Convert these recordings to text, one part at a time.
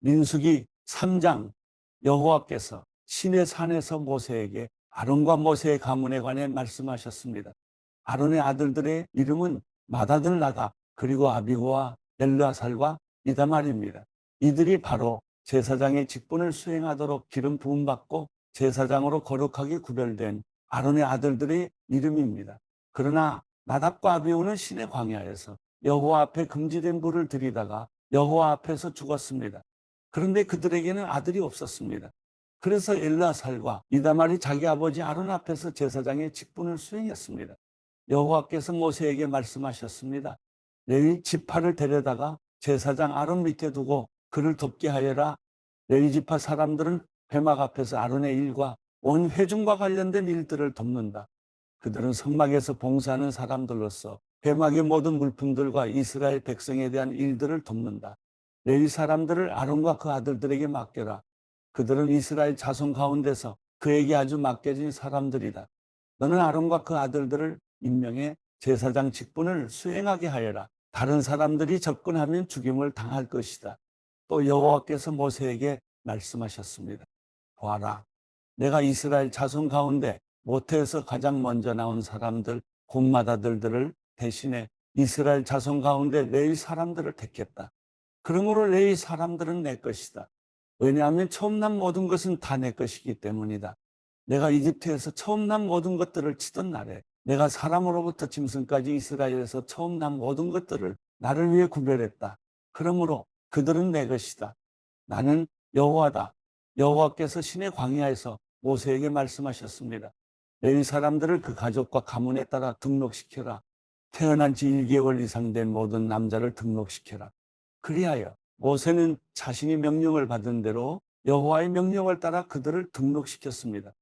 민수기 3장 여호와께서 시내 산에서 모세에게 아론과 모세의 가문에 관해 말씀하셨습니다. 아론의 아들들의 이름은 맏아들 나답, 그리고 아비후와 엘르아살과 이다말입니다. 이들이 바로 제사장의 직분을 수행하도록 기름 부음받고 제사장으로 거룩하게 구별된 아론의 아들들의 이름입니다. 그러나 나답과 아비후는 시내 광야에서 여호와 앞에 금지된 불을 들이다가 여호와 앞에서 죽었습니다. 그런데 그들에게는 아들이 없었습니다. 그래서 엘르아살과 이다말이 자기 아버지 아론 앞에서 제사장의 직분을 수행했습니다. 여호와께서 모세에게 말씀하셨습니다. 레위 지파를 데려다가 제사장 아론 밑에 두고 그를 돕게 하여라. 레위 지파 사람들은 회막 앞에서 아론의 일과 온 회중과 관련된 일들을 돕는다. 그들은 성막에서 봉사하는 사람들로서 회막의 모든 물품들과 이스라엘 백성에 대한 일들을 돕는다. 레위 사람들을 아론과 그 아들들에게 맡겨라. 그들은 이스라엘 자손 가운데서 그에게 아주 맡겨진 사람들이다. 너는 아론과 그 아들들을 임명해 제사장 직분을 수행하게 하여라. 다른 사람들이 접근하면 죽임을 당할 것이다. 또 여호와께서 모세에게 말씀하셨습니다. 보아라, 내가 이스라엘 자손 가운데 모태에서 가장 먼저 나온 사람들, 곰맏아들들을 대신에 이스라엘 자손 가운데 레위 사람들을 택했다. 그러므로 레위 사람들은 내 것이다. 왜냐하면 처음 난 모든 것은 다 내 것이기 때문이다. 내가 이집트에서 처음 난 모든 것들을 치던 날에 내가 사람으로부터 짐승까지 이스라엘에서 처음 난 모든 것들을 나를 위해 구별했다. 그러므로 그들은 내 것이다. 나는 여호와다. 여호와께서 시내 광야에서 모세에게 말씀하셨습니다. 레위 사람들을 그 가족과 가문에 따라 등록시켜라. 태어난 지 1개월 이상 된 모든 남자를 등록시켜라. 그리하여 모세는 자신이 명령을 받은 대로 여호와의 명령을 따라 그들을 등록시켰습니다.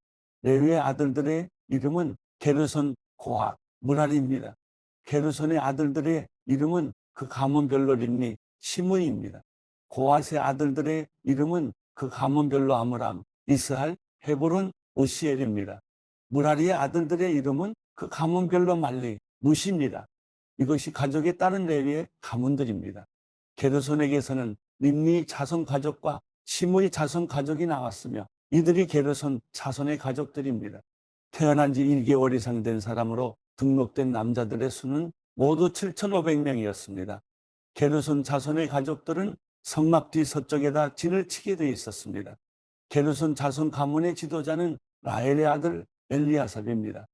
레위의 아들들의 이름은 게르손, 고핫, 무랄입니다. 게르손의 아들들의 이름은 그 가문별로 림니, 시므이입니다. 고핫의 아들들의 이름은 그 가문별로 아므람, 이스할, 헤브론, 우시엘입니다. 무라리의 아들들의 이름은 그 가문별로 말리, 무시입니다. 이것이 가족에 따른 레위의 가문들입니다. 게르손에게서는 림니 자손 가족과 시므이 자손 가족이 나왔으며 이들이 게르손 자손의 가족들입니다. 태어난 지 1개월 이상 된 사람으로 등록된 남자들의 수는 모두 7,500명이었습니다. 게르손 자손의 가족들은 성막 뒤 서쪽에다 진을 치게 되어 있었습니다. 게르손 자손 가문의 지도자는 라헬의 아들 엘리아삽입니다.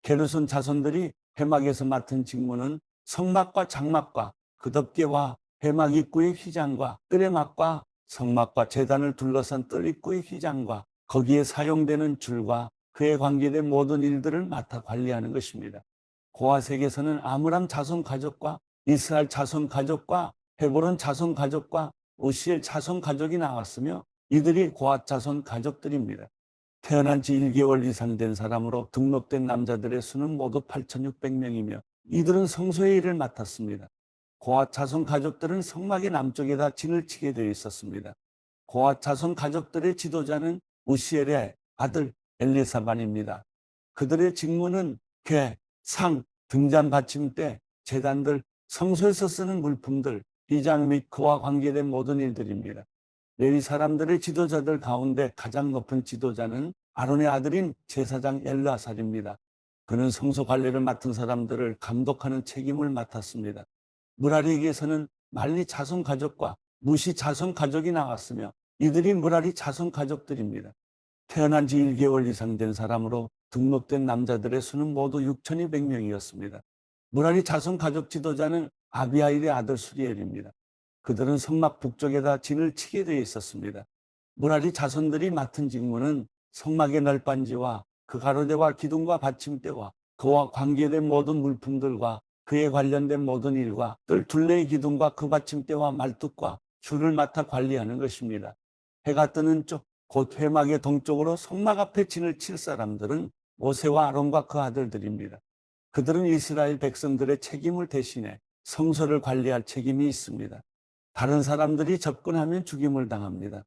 게르손 자손들이 회막에서 맡은 직무는 성막과 장막과 그 덮개와 회막 입구의 휘장과 뜰의막과 성막과 제단을 둘러싼 뜰 입구의 휘장과 거기에 사용되는 줄과 그에 관계된 모든 일들을 맡아 관리하는 것입니다. 고핫에게서는 아므람 자손 가족과 이스라엘 자손 가족과 헤브론 자손 가족과 우시엘 자손 가족이 나왔으며 이들이 고핫 자손 가족들입니다. 태어난 지 1개월 이상 된 사람으로 등록된 남자들의 수는 모두 8,600명이며 이들은 성소의 일을 맡았습니다. 고핫 자손 가족들은 성막의 남쪽에다 진을 치게 되어 있었습니다. 고핫 자손 가족들의 지도자는 우시엘의 아들 엘리사반입니다. 그들의 직무는 궤, 상, 등잔 받침대, 제단들, 성소에서 쓰는 물품들, 휘장 및 그와 관계된 모든 일들입니다. 레위 사람들의 지도자들 가운데 가장 높은 지도자는 아론의 아들인 제사장 엘르아살입니다. 그는 성소 관리를 맡은 사람들을 감독하는 책임을 맡았습니다. 무라리에게서는 말리 자손 가족과 무시 자손 가족이 나왔으며 이들이 무라리 자손 가족들입니다. 태어난 지 1개월 이상 된 사람으로 등록된 남자들의 수는 모두 6,200명이었습니다. 무라리 자손 가족 지도자는 아비아일의 아들 수리엘입니다. 그들은 성막 북쪽에다 진을 치게 되어 있었습니다. 무라리 자손들이 맡은 직무는 성막의 널빤지와 그 가로대와 기둥과 받침대와 그와 관계된 모든 물품들과 그에 관련된 모든 일과 뜰 둘레의 기둥과 그 받침대와 말뚝과 줄을 맡아 관리하는 것입니다. 해가 뜨는 쪽, 곧 회막의 동쪽으로 성막 앞에 진을 칠 사람들은 모세와 아론과 그 아들들입니다. 그들은 이스라엘 백성들의 책임을 대신해 성소를 관리할 책임이 있습니다. 다른 사람들이 접근하면 죽임을 당합니다.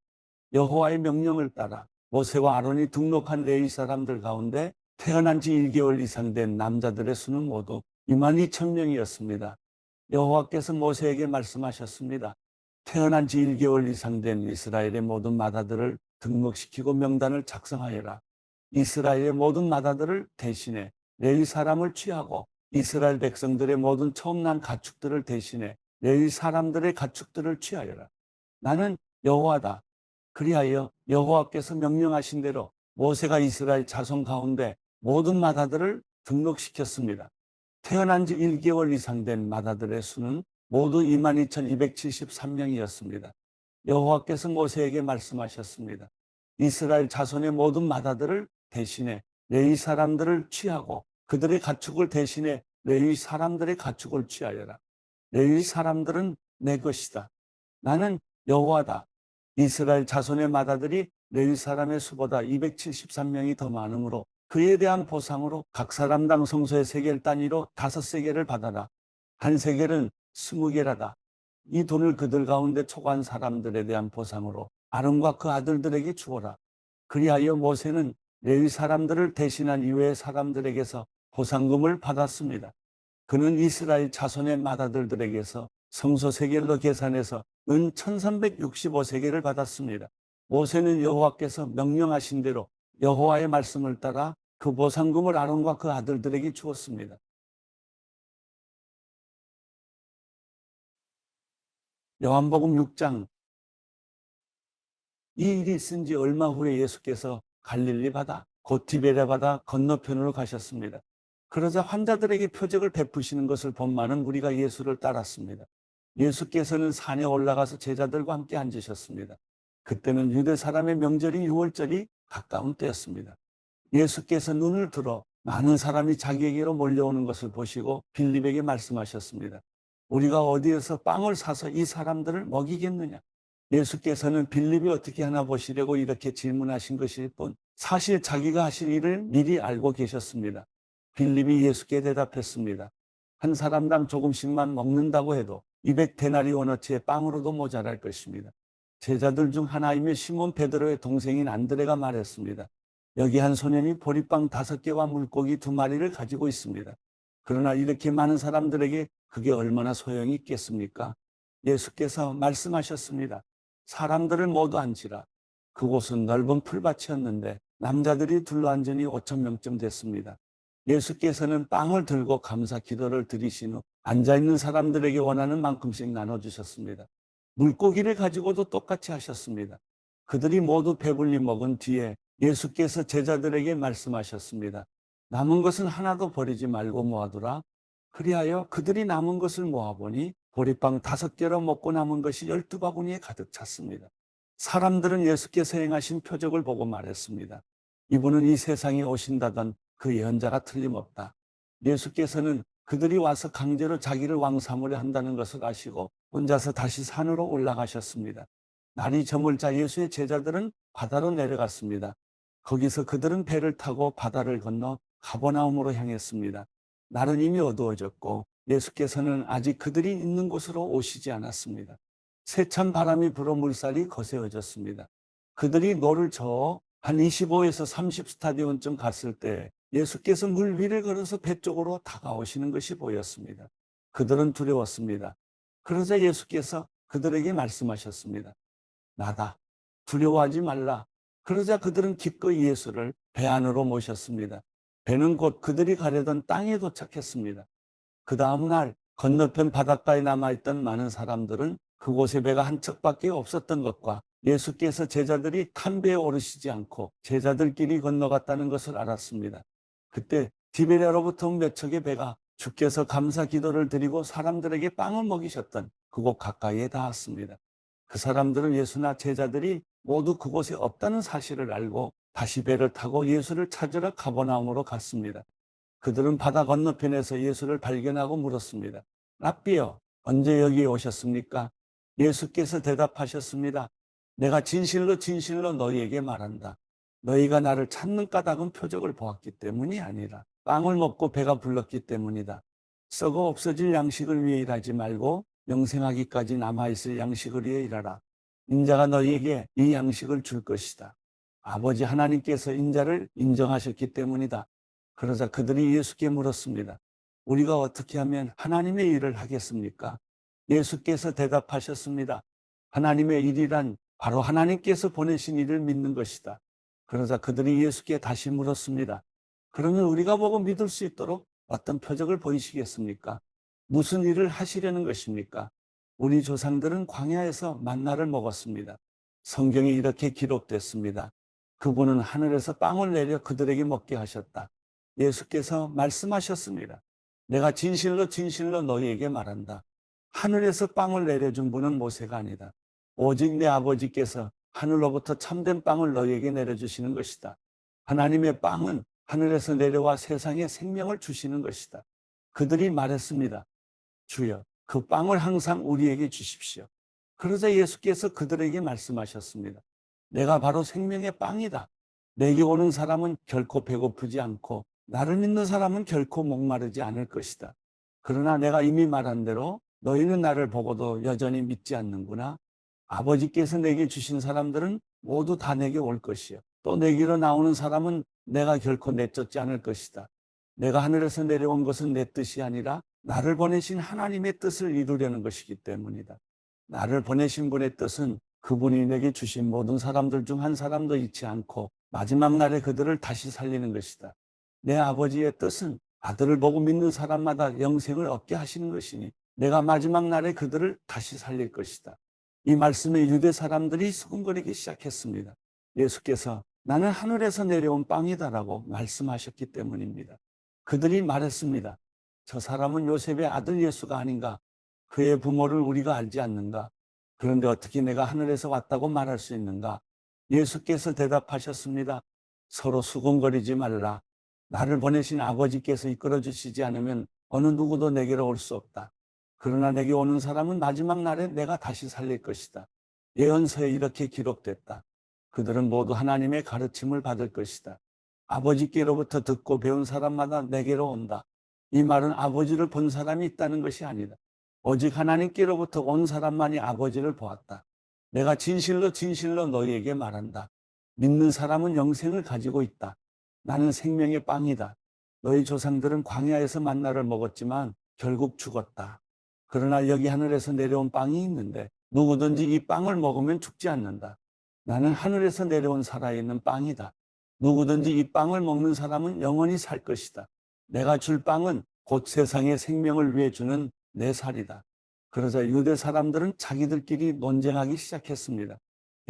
여호와의 명령을 따라 모세와 아론이 등록한 레위 사람들 가운데 태어난 지 1개월 이상 된 남자들의 수는 모두 22,000명이었습니다. 여호와께서 모세에게 말씀하셨습니다. 태어난 지 1개월 이상 된 이스라엘의 모든 맏아들을 등록시키고 명단을 작성하여라. 이스라엘의 모든 맏아들을 대신해 레위 사람을 취하고 이스라엘 백성들의 모든 처음 난 가축들을 대신해 레위 사람들의 가축들을 취하여라. 나는 여호와다. 그리하여 여호와께서 명령하신 대로 모세가 이스라엘 자손 가운데 모든 맏아들을 등록시켰습니다. 태어난 지 1개월 이상 된 맏아들의 수는 모두 22,273명이었습니다. 여호와께서 모세에게 말씀하셨습니다. 이스라엘 자손의 모든 맏아들을 대신해 레위 사람들을 취하고 그들의 가축을 대신해 레위 사람들의 가축을 취하여라. 레위 사람들은 내 것이다. 나는 여호와다. 이스라엘 자손의 맏아들이 레위 사람의 수보다 273명이 더 많으므로 그에 대한 보상으로 각 사람당 성소의 세겔 단위로 5세겔을 받아라. 한 세겔은 20개라다. 이 돈을 그들 가운데 초관 사람들에 대한 보상으로 아론과 그 아들들에게 주어라. 그리하여 모세는 레위 사람들을 대신한 이외의 사람들에게서 보상금을 받았습니다. 그는 이스라엘 자손의 맏아들들에게서 성소 세겔로 계산해서 은 1365세겔을 받았습니다. 모세는 여호와께서 명령하신 대로 여호와의 말씀을 따라 그 보상금을 아론과 그 아들들에게 주었습니다. 요한복음 6장. 이 일이 있은 지 얼마 후에 예수께서 갈릴리 바다 곧 디베랴 바다 건너편으로 가셨습니다. 그러자 환자들에게 표적을 베푸시는 것을 본 많은 무리가 예수를 따랐습니다. 예수께서는 산에 올라가서 제자들과 함께 앉으셨습니다. 그때는 유대 사람의 명절인 유월절이 가까운 때였습니다. 예수께서 눈을 들어 많은 사람이 자기에게로 몰려오는 것을 보시고 빌립에게 말씀하셨습니다. 우리가 어디에서 빵을 사서 이 사람들을 먹이겠느냐? 예수께서는 빌립이 어떻게 하나 보시려고 이렇게 질문하신 것일 뿐 사실 자기가 하실 일을 미리 알고 계셨습니다. 빌립이 예수께 대답했습니다. 한 사람당 조금씩만 먹는다고 해도 200데나리온어치의 빵으로도 모자랄 것입니다. 제자들 중 하나이며 시몬 베드로의 동생인 안드레가 말했습니다. 여기 한 소년이 보리빵 5개와 물고기 2마리를 가지고 있습니다. 그러나 이렇게 많은 사람들에게 그게 얼마나 소용이 있겠습니까? 예수께서 말씀하셨습니다. 사람들을 모두 앉히라. 그곳은 넓은 풀밭이었는데 남자들이 둘러앉으니 5,000명쯤 됐습니다. 예수께서는 빵을 들고 감사 기도를 드리신 후 앉아있는 사람들에게 원하는 만큼씩 나눠주셨습니다. 물고기를 가지고도 똑같이 하셨습니다. 그들이 모두 배불리 먹은 뒤에 예수께서 제자들에게 말씀하셨습니다. 남은 것은 하나도 버리지 말고 모아두라. 그리하여 그들이 남은 것을 모아보니 보리빵 5개로 먹고 남은 것이 12바구니에 가득 찼습니다. 사람들은 예수께서 행하신 표적을 보고 말했습니다. 이분은 이 세상에 오신다던 그 예언자가 틀림없다. 예수께서는 그들이 와서 강제로 자기를 왕 삼으려 한다는 것을 아시고 혼자서 다시 산으로 올라가셨습니다. 날이 저물자 예수의 제자들은 바다로 내려갔습니다. 거기서 그들은 배를 타고 바다를 건너 가버나움으로 향했습니다. 날은 이미 어두워졌고 예수께서는 아직 그들이 있는 곳으로 오시지 않았습니다. 세찬 바람이 불어 물살이 거세어졌습니다. 그들이 노를 저어 한 25에서 30 스타디온쯤 갔을 때 예수께서 물 위를 걸어서 배 쪽으로 다가오시는 것이 보였습니다. 그들은 두려웠습니다. 그러자 예수께서 그들에게 말씀하셨습니다. 나다. 두려워하지 말라. 그러자 그들은 기꺼이 예수를 배 안으로 모셨습니다. 배는 곧 그들이 가려던 땅에 도착했습니다. 그 다음 날 건너편 바닷가에 남아있던 많은 사람들은 그곳에 배가 한 척밖에 없었던 것과 예수께서 제자들이 탄 배에 오르시지 않고 제자들끼리 건너갔다는 것을 알았습니다. 그때 디베랴로부터 온 몇 척의 배가 주께서 감사 기도를 드리고 사람들에게 빵을 먹이셨던 그곳 가까이에 닿았습니다. 그 사람들은 예수나 제자들이 모두 그곳에 없다는 사실을 알고 다시 배를 타고 예수를 찾으러 가버나움으로 갔습니다. 그들은 바다 건너편에서 예수를 발견하고 물었습니다. 랍비여, 언제 여기에 오셨습니까? 예수께서 대답하셨습니다. 내가 진실로 진실로 너희에게 말한다. 너희가 나를 찾는 까닭은 표적을 보았기 때문이 아니라 빵을 먹고 배가 불렀기 때문이다. 썩어 없어질 양식을 위해 일하지 말고 영생하기까지 남아있을 양식을 위해 일하라. 인자가 너희에게 이 양식을 줄 것이다. 아버지 하나님께서 인자를 인정하셨기 때문이다. 그러자 그들이 예수께 물었습니다. 우리가 어떻게 하면 하나님의 일을 하겠습니까? 예수께서 대답하셨습니다. 하나님의 일이란 바로 하나님께서 보내신 일을 믿는 것이다. 그러자 그들이 예수께 다시 물었습니다. 그러면 우리가 보고 믿을 수 있도록 어떤 표적을 보이시겠습니까? 무슨 일을 하시려는 것입니까? 우리 조상들은 광야에서 만나를 먹었습니다. 성경에 이렇게 기록됐습니다. 그분은 하늘에서 빵을 내려 그들에게 먹게 하셨다. 예수께서 말씀하셨습니다. 내가 진실로 진실로 너희에게 말한다. 하늘에서 빵을 내려준 분은 모세가 아니다. 오직 내 아버지께서 하늘로부터 참된 빵을 너희에게 내려주시는 것이다. 하나님의 빵은 하늘에서 내려와 세상에 생명을 주시는 것이다. 그들이 말했습니다. 주여, 그 빵을 항상 우리에게 주십시오. 그러자 예수께서 그들에게 말씀하셨습니다. 내가 바로 생명의 빵이다. 내게 오는 사람은 결코 배고프지 않고 나를 믿는 사람은 결코 목마르지 않을 것이다. 그러나 내가 이미 말한 대로 너희는 나를 보고도 여전히 믿지 않는구나. 아버지께서 내게 주신 사람들은 모두 다 내게 올 것이요. 또 내게로 나오는 사람은 내가 결코 내쫓지 않을 것이다. 내가 하늘에서 내려온 것은 내 뜻이 아니라 나를 보내신 하나님의 뜻을 이루려는 것이기 때문이다. 나를 보내신 분의 뜻은 그분이 내게 주신 모든 사람들 중 한 사람도 잃지 않고 마지막 날에 그들을 다시 살리는 것이다. 내 아버지의 뜻은 아들을 보고 믿는 사람마다 영생을 얻게 하시는 것이니 내가 마지막 날에 그들을 다시 살릴 것이다. 이 말씀에 유대 사람들이 수군거리기 시작했습니다. 예수께서 나는 하늘에서 내려온 빵이다라고 말씀하셨기 때문입니다. 그들이 말했습니다. 저 사람은 요셉의 아들 예수가 아닌가? 그의 부모를 우리가 알지 않는가? 그런데 어떻게 내가 하늘에서 왔다고 말할 수 있는가? 예수께서 대답하셨습니다. 서로 수군거리지 말라. 나를 보내신 아버지께서 이끌어 주시지 않으면 어느 누구도 내게로 올 수 없다. 그러나 내게 오는 사람은 마지막 날에 내가 다시 살릴 것이다. 예언서에 이렇게 기록됐다. 그들은 모두 하나님의 가르침을 받을 것이다. 아버지께로부터 듣고 배운 사람마다 내게로 온다. 이 말은 아버지를 본 사람이 있다는 것이 아니다. 오직 하나님께로부터 온 사람만이 아버지를 보았다. 내가 진실로 진실로 너희에게 말한다. 믿는 사람은 영생을 가지고 있다. 나는 생명의 빵이다. 너희 조상들은 광야에서 만나를 먹었지만 결국 죽었다. 그러나 여기 하늘에서 내려온 빵이 있는데 누구든지 이 빵을 먹으면 죽지 않는다. 나는 하늘에서 내려온 살아있는 빵이다. 누구든지 이 빵을 먹는 사람은 영원히 살 것이다. 내가 줄 빵은 곧 세상의 생명을 위해 주는 내 살이다. 그러자 유대 사람들은 자기들끼리 논쟁하기 시작했습니다.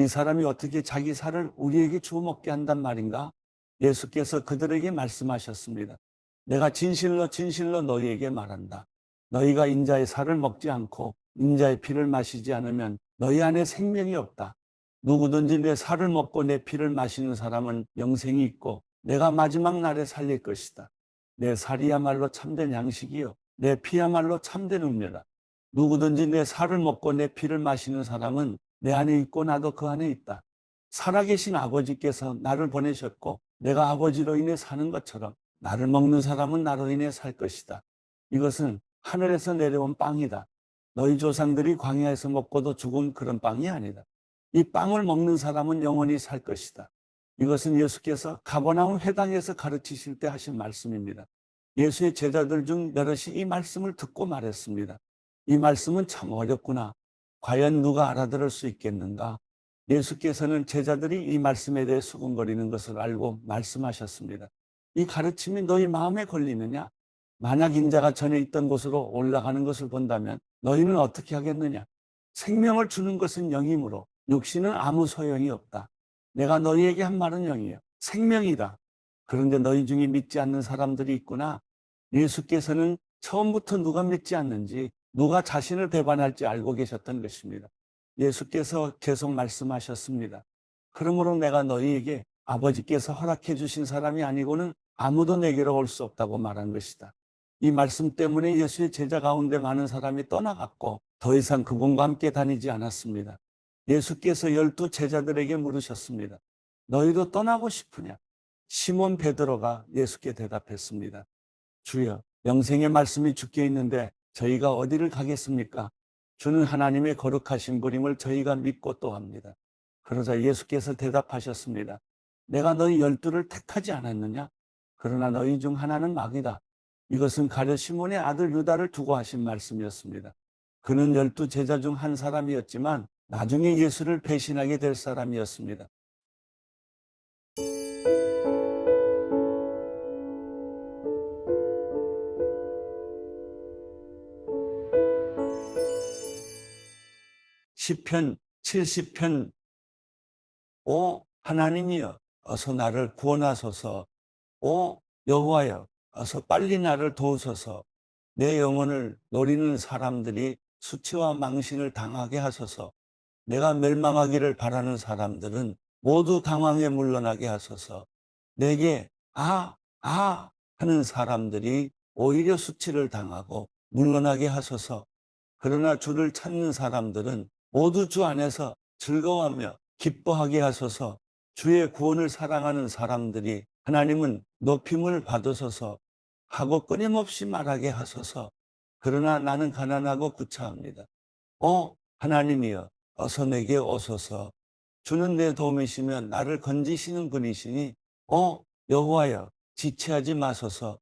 이 사람이 어떻게 자기 살을 우리에게 주워 먹게 한단 말인가? 예수께서 그들에게 말씀하셨습니다. 내가 진실로 진실로 너희에게 말한다. 너희가 인자의 살을 먹지 않고 인자의 피를 마시지 않으면 너희 안에 생명이 없다. 누구든지 내 살을 먹고 내 피를 마시는 사람은 영생이 있고 내가 마지막 날에 살릴 것이다. 내 살이야말로 참된 양식이요 내 피야말로 참된 음료다. 누구든지 내 살을 먹고 내 피를 마시는 사람은 내 안에 있고 나도 그 안에 있다. 살아계신 아버지께서 나를 보내셨고 내가 아버지로 인해 사는 것처럼 나를 먹는 사람은 나로 인해 살 것이다. 이것은 하늘에서 내려온 빵이다. 너희 조상들이 광야에서 먹고도 죽은 그런 빵이 아니다. 이 빵을 먹는 사람은 영원히 살 것이다. 이것은 예수께서 가버나움 회당에서 가르치실 때 하신 말씀입니다. 예수의 제자들 중 여럿이 이 말씀을 듣고 말했습니다. 이 말씀은 참 어렵구나. 과연 누가 알아들을 수 있겠는가? 예수께서는 제자들이 이 말씀에 대해 수군거리는 것을 알고 말씀하셨습니다. 이 가르침이 너희 마음에 걸리느냐? 만약 인자가 전에 있던 곳으로 올라가는 것을 본다면 너희는 어떻게 하겠느냐? 생명을 주는 것은 영이므로 육신은 아무 소용이 없다. 내가 너희에게 한 말은 영이요 생명이다. 그런데 너희 중에 믿지 않는 사람들이 있구나. 예수께서는 처음부터 누가 믿지 않는지 누가 자신을 배반할지 알고 계셨던 것입니다. 예수께서 계속 말씀하셨습니다. 그러므로 내가 너희에게 아버지께서 허락해 주신 사람이 아니고는 아무도 내게로 올 수 없다고 말한 것이다. 이 말씀 때문에 예수의 제자 가운데 많은 사람이 떠나갔고 더 이상 그분과 함께 다니지 않았습니다. 예수께서 12 제자들에게 물으셨습니다. 너희도 떠나고 싶으냐? 시몬 베드로가 예수께 대답했습니다. 주여, 영생의 말씀이 주께 있는데 저희가 어디를 가겠습니까? 주는 하나님의 거룩하신 분임을 저희가 믿고 또 합니다. 그러자 예수께서 대답하셨습니다. 내가 너희 12를 택하지 않았느냐? 그러나 너희 중 하나는 마귀다. 이것은 가룟 시몬의 아들 유다를 두고 하신 말씀이었습니다. 그는 12 제자 중 한 사람이었지만 나중에 예수를 배신하게 될 사람이었습니다. 시편 70편 오 하나님이여 어서 나를 구원하소서. 오 여호와여 어서 빨리 나를 도우소서. 내 영혼을 노리는 사람들이 수치와 망신을 당하게 하소서. 내가 멸망하기를 바라는 사람들은 모두 당황에 물러나게 하소서. 내게 하는 사람들이 오히려 수치를 당하고 물러나게 하소서. 그러나 주를 찾는 사람들은 모두 주 안에서 즐거워하며 기뻐하게 하소서. 주의 구원을 사랑하는 사람들이 하나님은 높임을 받으소서 하고 끊임없이 말하게 하소서. 그러나 나는 가난하고 구차합니다. 하나님이여 어서 내게 오소서. 주는 내 도움이시며 나를 건지시는 분이시니 여호와여 지체하지 마소서.